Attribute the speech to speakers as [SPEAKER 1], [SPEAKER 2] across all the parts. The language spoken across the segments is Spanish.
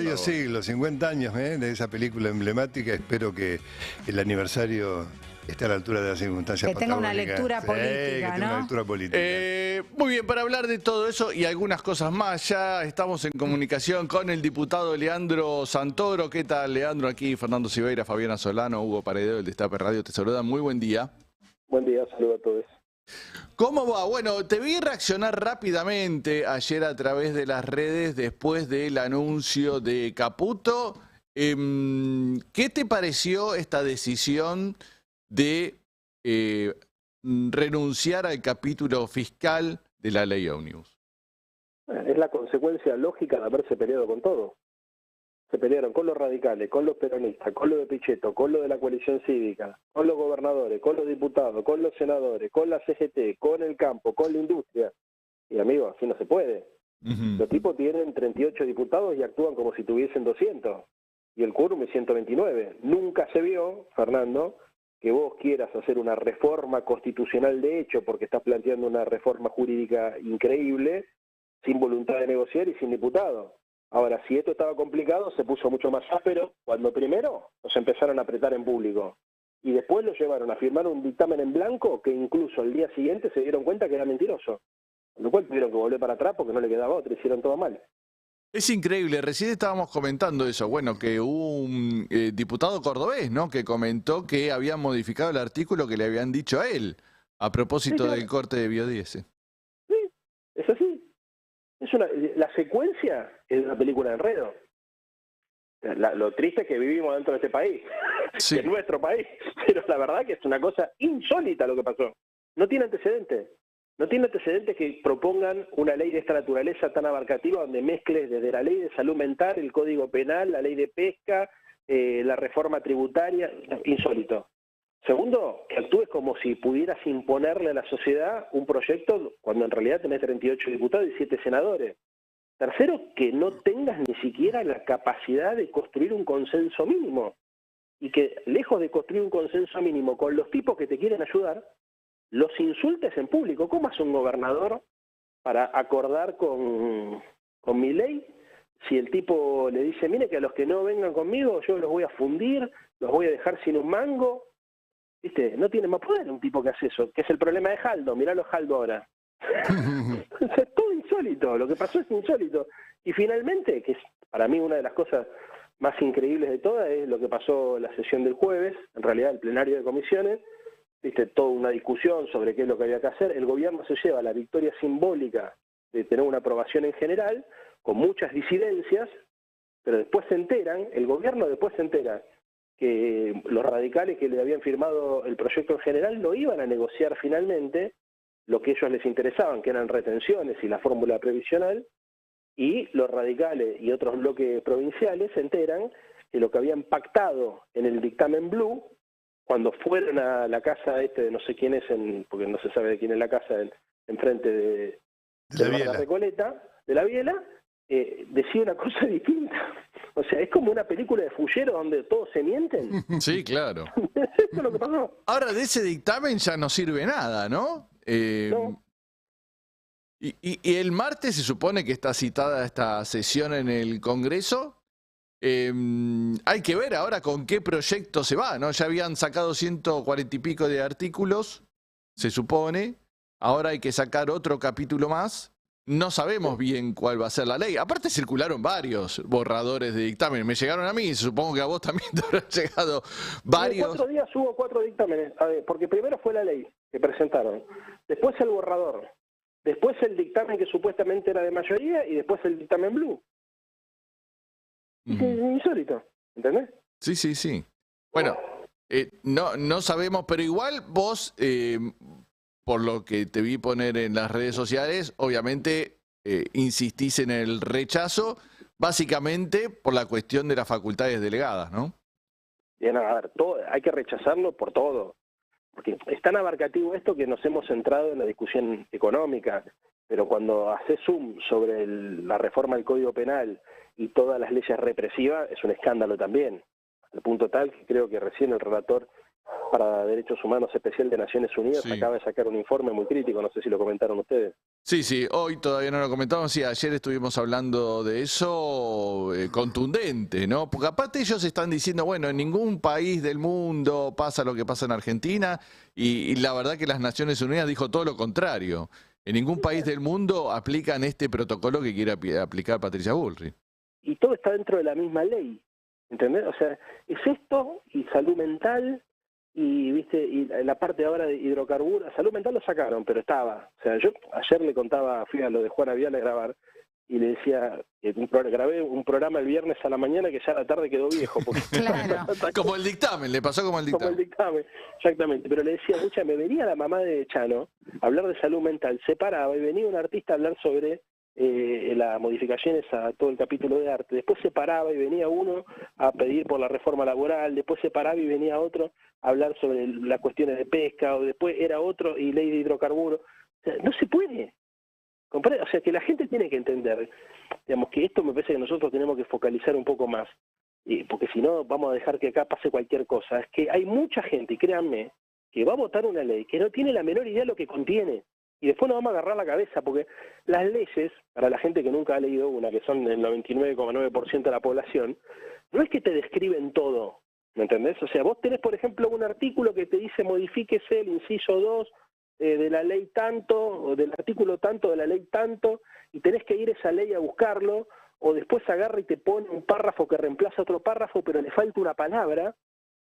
[SPEAKER 1] Medio siglo, 50 años de esa película emblemática. Espero que el aniversario esté a la altura de las circunstancias
[SPEAKER 2] Que tenga una
[SPEAKER 1] patagónicas.
[SPEAKER 2] lectura política,
[SPEAKER 1] que tenga
[SPEAKER 2] ¿no?
[SPEAKER 1] una lectura política.
[SPEAKER 3] Muy bien, para hablar de todo eso y algunas cosas más, ya estamos en comunicación con el diputado Leandro Santoro. ¿Qué tal, Leandro? Aquí Fernando Silveira, Fabiana Solano, Hugo Paredero, el Destape Radio, te saludan. Muy buen día.
[SPEAKER 4] Buen día, saludos a todos.
[SPEAKER 3] ¿Cómo va? Bueno, te vi reaccionar rápidamente ayer a través de las redes después del anuncio de Caputo. ¿Qué te pareció esta decisión de renunciar al capítulo fiscal de la ley Ómnibus?
[SPEAKER 4] Es la consecuencia lógica de haberse peleado con todo. Se pelearon con los radicales, con los peronistas, con lo de Pichetto, con lo de la coalición cívica, con los gobernadores, con los diputados, con los senadores, con la CGT, con el campo, con la industria. Y amigos, así no se puede. Los tipos tienen 38 diputados y actúan como si tuviesen 200. Y el quórum es 129. Nunca se vio, Fernando, que vos quieras hacer una reforma constitucional de hecho porque estás planteando una reforma jurídica increíble, sin voluntad de negociar y sin diputados. Ahora, si esto estaba complicado, se puso mucho más áspero cuando primero nos empezaron a apretar en público y después lo llevaron a firmar un dictamen en blanco que incluso el día siguiente se dieron cuenta que era mentiroso, con lo cual tuvieron que volver para atrás porque no le quedaba otra, hicieron todo mal.
[SPEAKER 3] Es increíble, recién estábamos comentando eso, bueno, que hubo un diputado cordobés, ¿no?, que comentó que habían modificado el artículo que le habían dicho a él a propósito
[SPEAKER 4] Sí, claro.
[SPEAKER 3] del corte de biodiesel.
[SPEAKER 4] Sí, es así. La secuencia es una película de enredo. Lo triste es que vivimos dentro de este país,
[SPEAKER 3] Sí.
[SPEAKER 4] que es nuestro país, pero la verdad que es una cosa insólita lo que pasó. No tiene antecedentes. No tiene antecedentes que propongan una ley de esta naturaleza tan abarcativa donde mezcles desde la ley de salud mental, el código penal, la ley de pesca, la reforma tributaria. Insólito. Segundo, que actúes como si pudieras imponerle a la sociedad un proyecto cuando en realidad tenés 38 diputados y 7 senadores. Tercero, que no tengas ni siquiera la capacidad de construir un consenso mínimo. Y que lejos de construir un consenso mínimo con los tipos que te quieren ayudar, los insultes en público. ¿Cómo hace un gobernador para acordar con Milei si el tipo le dice, mire que a los que no vengan conmigo yo los voy a fundir, los voy a dejar sin un mango? ¿Viste? No tiene más poder un tipo que hace eso, que es el problema de Jaldo. Mirá lo Jaldo ahora. Es todo insólito, lo que pasó es insólito. Y finalmente, que es para mí una de las cosas más increíbles de todas, es lo que pasó en la sesión del jueves, en realidad el plenario de comisiones. Viste, toda una discusión sobre qué es lo que había que hacer. El gobierno se lleva la victoria simbólica de tener una aprobación en general, con muchas disidencias, pero después se enteran, el gobierno después se entera que los radicales que le habían firmado el proyecto en general no iban a negociar finalmente lo que a ellos les interesaban, que eran retenciones y la fórmula previsional, y los radicales y otros bloques provinciales se enteran que lo que habían pactado en el dictamen Blue, cuando fueron a la casa de no sé quién es, porque no se sabe de quién es la casa, enfrente de la Recoleta, de la Biela, decía una cosa distinta. O sea, es como una película de Fullero donde todos se mienten.
[SPEAKER 3] Sí, claro.
[SPEAKER 4] Eso es lo que pasó.
[SPEAKER 3] Ahora, de ese dictamen ya no sirve nada, ¿no?
[SPEAKER 4] No.
[SPEAKER 3] Y el martes se supone que está citada esta sesión en el Congreso. Hay que ver ahora con qué proyecto se va, ¿no? Ya habían sacado 140 y pico de artículos, se supone. Ahora hay que sacar otro capítulo más. No sabemos bien cuál va a ser la ley. Aparte circularon varios borradores de dictamen. Me llegaron a mí, supongo que a vos también te habrán llegado varios.
[SPEAKER 4] En 4 días hubo 4 dictámenes, porque primero fue la ley que presentaron, después el borrador, después el dictamen que supuestamente era de mayoría y después el dictamen Blue. Insólito, ¿entendés?
[SPEAKER 3] Sí, sí, sí. Bueno, no sabemos, pero igual vos, por lo que te vi poner en las redes sociales, obviamente insistís en el rechazo, básicamente por la cuestión de las facultades delegadas, ¿no?
[SPEAKER 4] Bien, a ver, hay que rechazarlo por todo, porque es tan abarcativo esto que nos hemos centrado en la discusión económica, pero cuando haces zoom sobre la reforma del Código Penal y todas las leyes represivas, es un escándalo también, al punto tal que creo que recién el relator para Derechos Humanos Especial de Naciones Unidas
[SPEAKER 3] Sí.
[SPEAKER 4] acaba de sacar un informe muy crítico, no sé si lo comentaron ustedes.
[SPEAKER 3] Sí, hoy todavía no lo comentamos, sí, ayer estuvimos hablando de eso, contundente, ¿no? Porque aparte ellos están diciendo, bueno, en ningún país del mundo pasa lo que pasa en Argentina, y la verdad que las Naciones Unidas dijo todo lo contrario. En ningún país del mundo aplican este protocolo que quiere aplicar Patricia Bullrich.
[SPEAKER 4] Y todo está dentro de la misma ley, ¿entendés? O sea, es esto y salud mental y, viste, y la parte ahora de hidrocarburos. Salud mental lo sacaron, pero estaba. O sea, yo ayer le contaba, fui a lo de Juana Viale a grabar y le decía, grabé un programa el viernes a la mañana que ya a la tarde quedó viejo. Porque
[SPEAKER 2] Claro.
[SPEAKER 3] Como el dictamen, le pasó como el
[SPEAKER 4] como el
[SPEAKER 3] dictamen.
[SPEAKER 4] dictamen, exactamente. Pero le decía, mucha, me venía la mamá de Chano a hablar de salud mental, se paraba y venía un artista a hablar sobre las modificaciones a todo el capítulo de arte. Después se paraba y venía uno a pedir por la reforma laboral, después se paraba y venía otro a hablar sobre las cuestiones de pesca, o después era otro y ley de hidrocarburos. O sea, no se puede. O sea, que la gente tiene que entender, digamos, que esto me parece que nosotros tenemos que focalizar un poco más, porque si no vamos a dejar que acá pase cualquier cosa. Es que hay mucha gente, y créanme, que va a votar una ley que no tiene la menor idea de lo que contiene. Y después nos vamos a agarrar la cabeza, porque las leyes, para la gente que nunca ha leído una, que son el 99,9% de la población, no es que te describen todo, ¿me entendés? O sea, vos tenés, por ejemplo, un artículo que te dice modifíquese el inciso 2 de la ley tanto, o del artículo tanto de la ley tanto, y tenés que ir a esa ley a buscarlo, o después agarra y te pone un párrafo que reemplaza otro párrafo, pero le falta una palabra.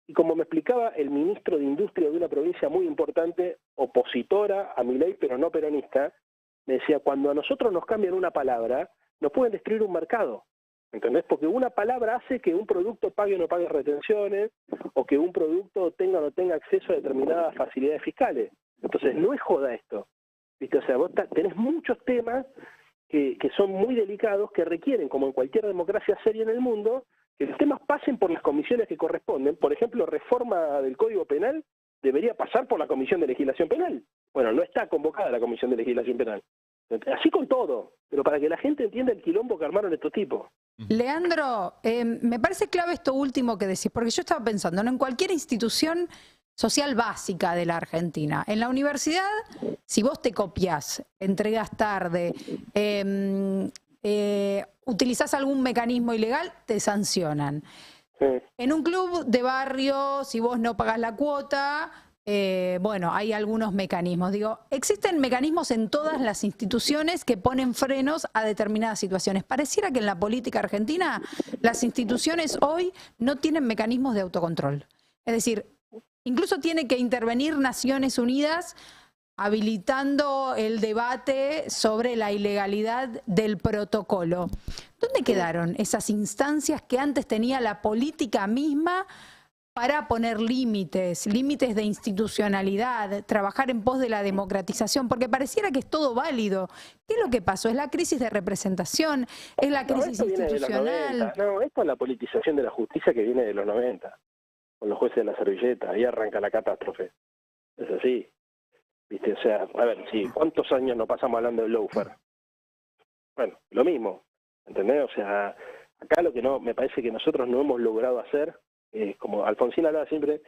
[SPEAKER 4] Y como me explicaba el ministro de Industria de una provincia muy importante, opositora a mi ley, pero no peronista, me decía, cuando a nosotros nos cambian una palabra, nos pueden destruir un mercado, ¿entendés? Porque una palabra hace que un producto pague o no pague retenciones, o que un producto tenga o no tenga acceso a determinadas facilidades fiscales. Entonces, no es joda esto, ¿viste? O sea, vos tenés muchos temas que son muy delicados, que requieren, como en cualquier democracia seria en el mundo, que los temas pasen por las comisiones que corresponden. Por ejemplo, reforma del Código Penal debería pasar por la Comisión de Legislación Penal. Bueno, no está convocada la Comisión de Legislación Penal. Así con todo, pero para que la gente entienda el quilombo que armaron estos tipos.
[SPEAKER 2] Leandro, me parece clave esto último que decís, porque yo estaba pensando, ¿no? En cualquier institución social básica de la Argentina, en la universidad, si vos te copias, entregás tarde, utilizás algún mecanismo ilegal, te sancionan.
[SPEAKER 4] Sí.
[SPEAKER 2] En un club de barrio, si vos no pagás la cuota, bueno, hay algunos mecanismos. Digo, existen mecanismos en todas las instituciones que ponen frenos a determinadas situaciones. Pareciera que en la política argentina las instituciones hoy no tienen mecanismos de autocontrol. Es decir, incluso tiene que intervenir Naciones Unidas habilitando el debate sobre la ilegalidad del protocolo. ¿Dónde quedaron esas instancias que antes tenía la política misma para poner límites de institucionalidad, trabajar en pos de la democratización? Porque pareciera que es todo válido. ¿Qué es lo que pasó? ¿Es la crisis de representación? ¿Es la crisis
[SPEAKER 4] esto viene de los
[SPEAKER 2] institucional?
[SPEAKER 4] 90. No, esto es la politización de la justicia que viene de los 90, con los jueces de la servilleta. Ahí arranca la catástrofe. Es así. ¿Viste? O sea, a ver, sí, ¿cuántos años no pasamos hablando del lawfare? Bueno, lo mismo, ¿entendés? O sea, acá lo que no, me parece que nosotros no hemos logrado hacer, como Alfonsín hablaba siempre,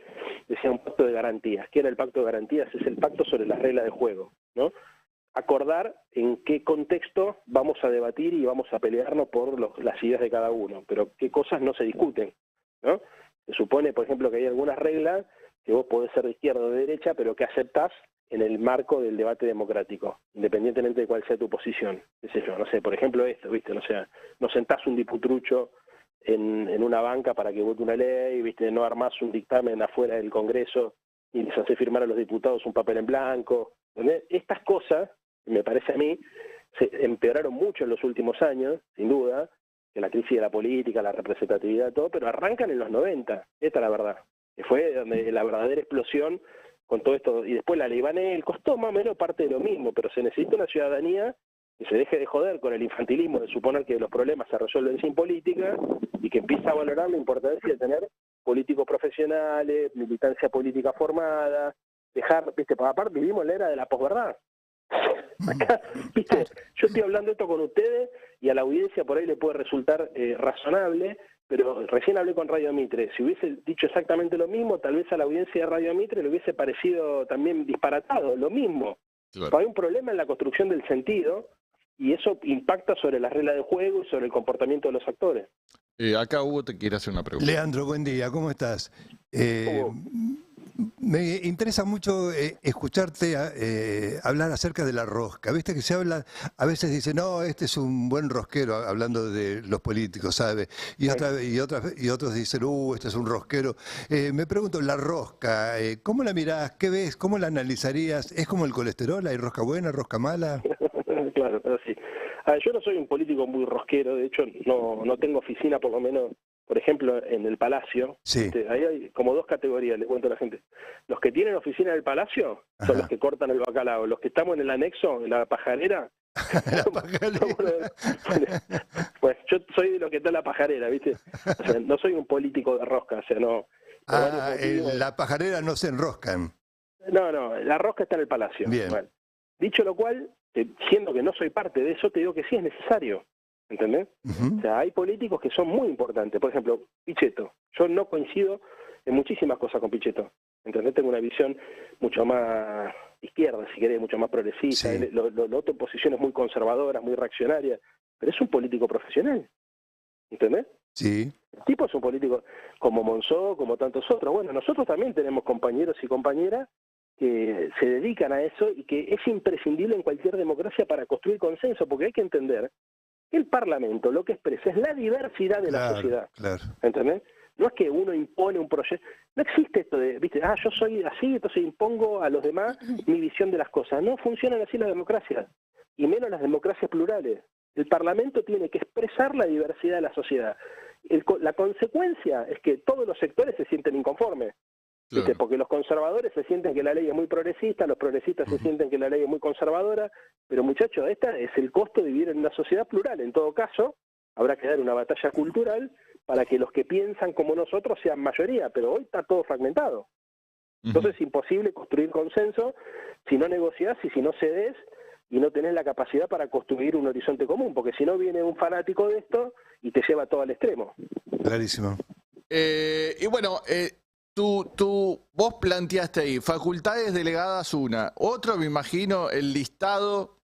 [SPEAKER 4] decía un pacto de garantías. ¿Qué era el pacto de garantías? Es el pacto sobre las reglas de juego, ¿no? Acordar en qué contexto vamos a debatir y vamos a pelearnos por las ideas de cada uno, pero qué cosas no se discuten, ¿no? Se supone, por ejemplo, que hay algunas reglas que vos podés ser de izquierda o de derecha, pero que aceptás en el marco del debate democrático, independientemente de cuál sea tu posición. ¿Qué sé yo? No sé, por ejemplo esto, ¿viste? O sea, no sentás un diputrucho en una banca para que vote una ley, ¿viste? No armás un dictamen afuera del Congreso y les hace firmar a los diputados un papel en blanco. ¿Entendés? Estas cosas, me parece a mí, se empeoraron mucho en los últimos años, sin duda, que la crisis de la política, la representatividad, todo, pero arrancan en los 90, esta es la verdad, que fue donde la verdadera explosión con todo esto, y después la ley Banel costó más o menos parte de lo mismo, pero se necesita una ciudadanía que se deje de joder con el infantilismo de suponer que los problemas se resuelven sin política y que empieza a valorar la importancia de tener políticos profesionales, militancia política formada, dejar, viste, aparte vivimos en la era de la posverdad. Acá, viste, yo estoy hablando esto con ustedes y a la audiencia por ahí le puede resultar razonable, pero recién hablé con Radio Mitre. Si hubiese dicho exactamente lo mismo, tal vez a la audiencia de Radio Mitre le hubiese parecido también disparatado, lo mismo.
[SPEAKER 3] Claro.
[SPEAKER 4] Hay un problema en la construcción del sentido y eso impacta sobre las reglas de juego y sobre el comportamiento de los actores.
[SPEAKER 3] Acá Hugo te quiere hacer una pregunta.
[SPEAKER 1] Leandro, buen día, ¿cómo estás?
[SPEAKER 4] Hugo.
[SPEAKER 1] Me interesa mucho escucharte hablar acerca de la rosca. Viste que se habla, a veces dice, no, este es un buen rosquero, hablando de los políticos, ¿sabes? Y otros dicen, este es un rosquero. Me pregunto, la rosca, ¿cómo la mirás? ¿Qué ves? ¿Cómo la analizarías? ¿Es como el colesterol? ¿Hay rosca buena, rosca mala?
[SPEAKER 4] Claro, pero sí. Yo no soy un político muy rosquero, de hecho no tengo oficina, por lo menos, por ejemplo, en el Palacio.
[SPEAKER 1] Sí.
[SPEAKER 4] Ahí hay como dos categorías, le cuento a la gente. Los que tienen oficina en el Palacio son los que cortan el bacalao. Los que estamos en el anexo, en la pajarera.
[SPEAKER 1] La pajarera.
[SPEAKER 4] Pues yo soy de los que está en la pajarera, ¿viste? O sea, no soy un político de rosca, o sea, no.
[SPEAKER 1] En la pajarera no se enroscan.
[SPEAKER 4] No, la rosca está en el Palacio.
[SPEAKER 1] Bien.
[SPEAKER 4] Bueno, dicho lo cual, siendo que no soy parte de eso, te digo que sí es necesario, ¿entendés? O sea, hay políticos que son muy importantes. Por ejemplo, Pichetto. Yo no coincido en muchísimas cosas con Pichetto, ¿entendés? Tengo una visión mucho más izquierda, si querés, mucho más progresista.
[SPEAKER 1] Sí.
[SPEAKER 4] Lo noto en posiciones muy conservadoras, muy reaccionarias, pero es un político profesional, ¿entendés?
[SPEAKER 1] Sí.
[SPEAKER 4] El tipo es un político como Monzó, como tantos otros. Bueno, nosotros también tenemos compañeros y compañeras que se dedican a eso y que es imprescindible en cualquier democracia para construir consenso, porque hay que entender que el Parlamento lo que expresa es la diversidad de la sociedad.
[SPEAKER 1] Claro.
[SPEAKER 4] ¿Entendés? No es que uno impone un proyecto. No existe esto de, viste, yo soy así, entonces impongo a los demás mi visión de las cosas. No funcionan así las democracias, y menos las democracias plurales. El Parlamento tiene que expresar la diversidad de la sociedad. La consecuencia es que todos los sectores se sienten inconformes.
[SPEAKER 3] Claro.
[SPEAKER 4] Porque los conservadores se sienten que la ley es muy progresista, los progresistas se sienten que la ley es muy conservadora, pero muchachos, esta es el costo de vivir en una sociedad plural. En todo caso, habrá que dar una batalla cultural para que los que piensan como nosotros sean mayoría, pero hoy está todo fragmentado. Entonces es imposible construir consenso si no negociás y si no cedes y no tenés la capacidad para construir un horizonte común, porque si no viene un fanático de esto y te lleva todo al extremo.
[SPEAKER 1] Clarísimo.
[SPEAKER 3] Y bueno, vos planteaste ahí, facultades delegadas una. Otro, me imagino, el listado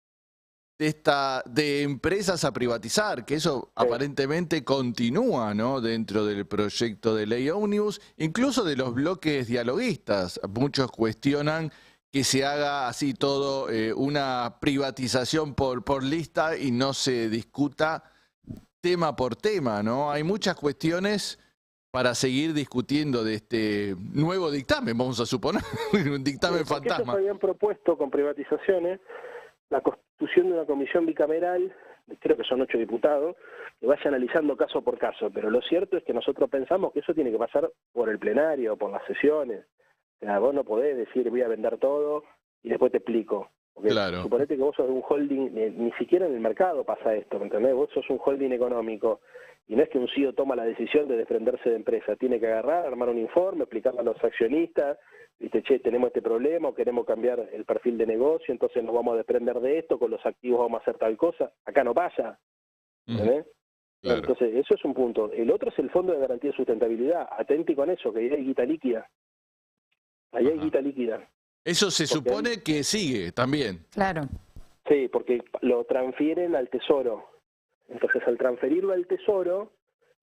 [SPEAKER 3] de empresas a privatizar, que eso aparentemente continúa, ¿no?, dentro del proyecto de ley ómnibus, incluso de los bloques dialoguistas. Muchos cuestionan que se haga así todo, una privatización por lista y no se discuta tema por tema, ¿no? Hay muchas cuestiones para seguir discutiendo de este nuevo dictamen, vamos a suponer, un dictamen fantasma.
[SPEAKER 4] Ellos habían propuesto con privatizaciones la constitución de una comisión bicameral, creo que son 8 diputados, que vaya analizando caso por caso, pero lo cierto es que nosotros pensamos que eso tiene que pasar por el plenario, por las sesiones. O sea, vos no podés decir voy a vender todo y después te explico. Porque
[SPEAKER 3] Claro.
[SPEAKER 4] Suponete que vos sos un holding, ni siquiera en el mercado pasa esto, ¿me entendés? Vos sos un holding económico y no es que un CEO toma la decisión de desprenderse de empresa, tiene que agarrar, armar un informe, explicarle a los accionistas, dice, che, tenemos este problema o queremos cambiar el perfil de negocio, entonces nos vamos a desprender de esto, con los activos vamos a hacer tal cosa. Acá no pasa, ¿entendés?
[SPEAKER 3] Claro.
[SPEAKER 4] Entonces, eso es un punto. El otro es el Fondo de Garantía de Sustentabilidad. Atenti con eso, que ahí hay guita líquida. Ahí hay guita líquida.
[SPEAKER 3] Eso se supone que sigue también.
[SPEAKER 2] Claro.
[SPEAKER 4] Sí, porque lo transfieren al Tesoro. Entonces, al transferirlo al Tesoro,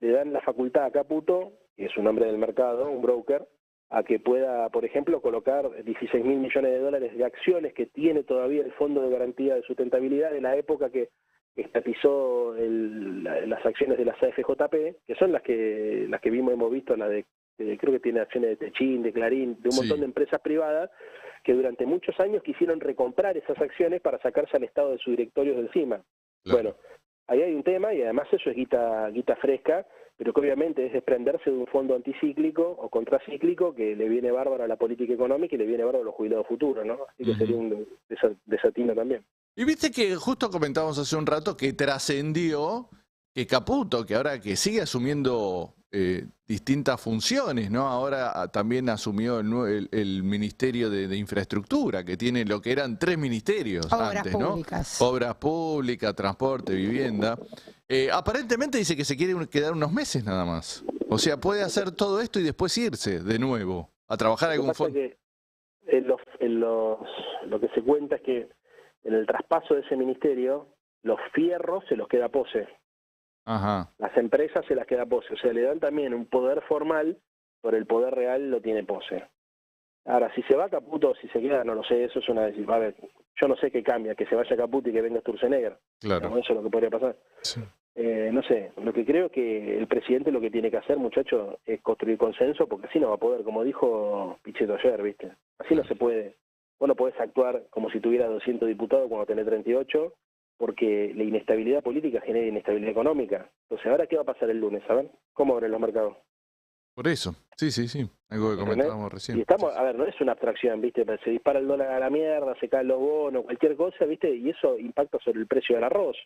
[SPEAKER 4] le dan la facultad a Caputo, que es un hombre del mercado, un broker, a que pueda, por ejemplo, colocar 16.000 millones de dólares de acciones que tiene todavía el Fondo de Garantía de Sustentabilidad de la época que estatizó las acciones de las AFJP, que son las que hemos visto, la de creo que tiene acciones de Techín, de Clarín, de un montón de empresas privadas que durante muchos años quisieron recomprar esas acciones para sacarse al Estado de sus directorios de encima.
[SPEAKER 3] Claro.
[SPEAKER 4] Bueno, ahí hay un tema y además eso es guita fresca, pero que obviamente es desprenderse de un fondo anticíclico o contracíclico que le viene bárbaro a la política económica y le viene bárbaro a los jubilados futuros, ¿no? Así que sería un desatino también.
[SPEAKER 3] Y viste que justo comentábamos hace un rato que trascendió que Caputo, que ahora que sigue asumiendo distintas funciones, ¿no? Ahora también asumió el Ministerio de Infraestructura, que tiene lo que eran 3 ministerios
[SPEAKER 2] Obras
[SPEAKER 3] antes, ¿no?
[SPEAKER 2] públicas.
[SPEAKER 3] Obras públicas, transporte, vivienda. Aparentemente dice que se quiere quedar unos meses nada más. O sea, puede hacer todo esto y después irse de nuevo a trabajar
[SPEAKER 4] Lo que
[SPEAKER 3] algún
[SPEAKER 4] pasa
[SPEAKER 3] fondo.
[SPEAKER 4] es que lo que se cuenta es que en el traspaso de ese ministerio, los fierros se los queda Pose.
[SPEAKER 3] Ajá.
[SPEAKER 4] Las empresas se las queda Pose. O sea, le dan también un poder formal, pero el poder real lo tiene Pose. Ahora, si se va Caputo o si se queda, no lo sé, eso es una decisión. A ver, yo no sé qué cambia, que se vaya Caputo y que venga Sturzenegger.
[SPEAKER 3] Claro.
[SPEAKER 4] Eso es lo que podría pasar.
[SPEAKER 3] Sí.
[SPEAKER 4] No sé, lo que creo que el presidente lo que tiene que hacer, muchachos, es construir consenso, porque así no va a poder, como dijo Pichetto ayer, ¿viste? Así no se puede. Vos no podés actuar como si tuvieras 200 diputados cuando tenés 38, porque la inestabilidad política genera inestabilidad económica. Entonces, ¿ahora qué va a pasar el lunes? A ver, ¿cómo abren los mercados?
[SPEAKER 3] Por eso. Sí, sí, sí. Algo que
[SPEAKER 4] ¿Entendés?
[SPEAKER 3] comentábamos recién.
[SPEAKER 4] Y estamos, a ver, no es una abstracción, ¿viste? Se dispara el dólar a la mierda, se caen los bonos, cualquier cosa, ¿viste? Y eso impacta sobre el precio del arroz,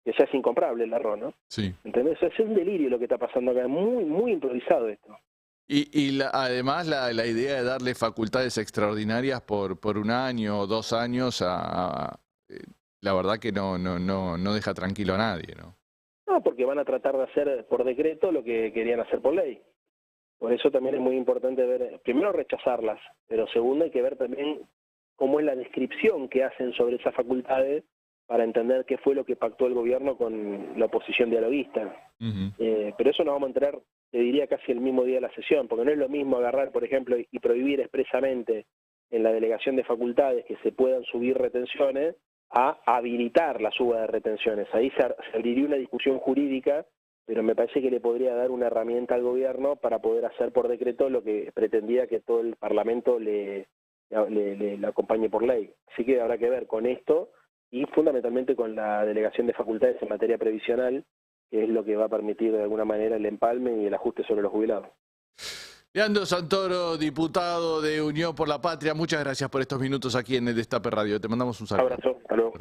[SPEAKER 4] que ya es incomparable el arroz, ¿no?
[SPEAKER 3] Sí.
[SPEAKER 4] ¿Entendés? Es un delirio lo que está pasando acá, es muy, muy improvisado esto.
[SPEAKER 3] Y además la idea de darle facultades extraordinarias por 1 año o 2 años, la verdad que no deja tranquilo a nadie, ¿no?
[SPEAKER 4] No, porque van a tratar de hacer por decreto lo que querían hacer por ley. Por eso también es muy importante ver, primero rechazarlas, pero segundo hay que ver también cómo es la descripción que hacen sobre esas facultades para entender qué fue lo que pactó el gobierno con la oposición dialoguista. Pero eso nos vamos a enterar, te diría, casi el mismo día de la sesión, porque no es lo mismo agarrar, por ejemplo, y prohibir expresamente en la delegación de facultades que se puedan subir retenciones a habilitar la suba de retenciones. Ahí se abriría una discusión jurídica, pero me parece que le podría dar una herramienta al gobierno para poder hacer por decreto lo que pretendía que todo el Parlamento le acompañe por ley. Así que habrá que ver con esto y fundamentalmente con la delegación de facultades en materia previsional, que es lo que va a permitir de alguna manera el empalme y el ajuste sobre los jubilados.
[SPEAKER 3] Leandro Santoro, diputado de Unión por la Patria, muchas gracias por estos minutos aquí en el Destape Radio. Te mandamos un saludo.
[SPEAKER 4] Abrazo, hasta luego.